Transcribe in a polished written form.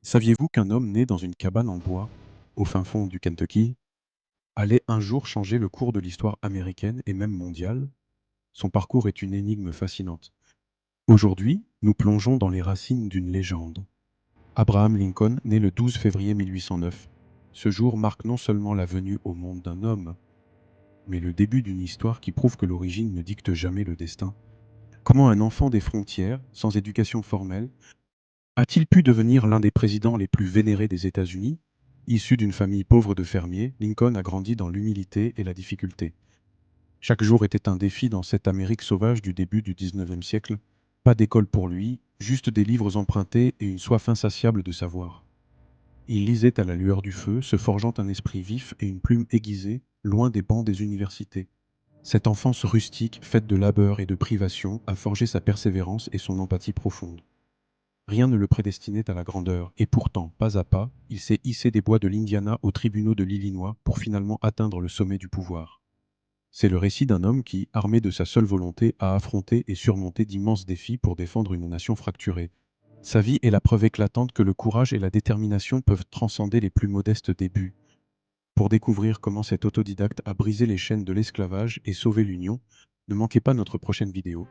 Saviez-vous qu'un homme né dans une cabane en bois, au fin fond du Kentucky, allait un jour changer le cours de l'histoire américaine et même mondiale? Son parcours est une énigme fascinante. Aujourd'hui, nous plongeons dans les racines d'une légende. Abraham Lincoln, né le 12 février 1809. Ce jour marque non seulement la venue au monde d'un homme, mais le début d'une histoire qui prouve que l'origine ne dicte jamais le destin. Comment un enfant des frontières, sans éducation formelle, a-t-il pu devenir l'un des présidents les plus vénérés des États-Unis? Issu d'une famille pauvre de fermiers, Lincoln a grandi dans l'humilité et la difficulté. Chaque jour était un défi dans cette Amérique sauvage du début du 19e siècle. Pas d'école pour lui, juste des livres empruntés et une soif insatiable de savoir. Il lisait à la lueur du feu, se forgeant un esprit vif et une plume aiguisée, loin des bancs des universités. Cette enfance rustique, faite de labeur et de privation, a forgé sa persévérance et son empathie profonde. Rien ne le prédestinait à la grandeur, et pourtant, pas à pas, il s'est hissé des bois de l'Indiana aux tribunaux de l'Illinois pour finalement atteindre le sommet du pouvoir. C'est le récit d'un homme qui, armé de sa seule volonté, a affronté et surmonté d'immenses défis pour défendre une nation fracturée. Sa vie est la preuve éclatante que le courage et la détermination peuvent transcender les plus modestes débuts. Pour découvrir comment cet autodidacte a brisé les chaînes de l'esclavage et sauvé l'Union, ne manquez pas notre prochaine vidéo.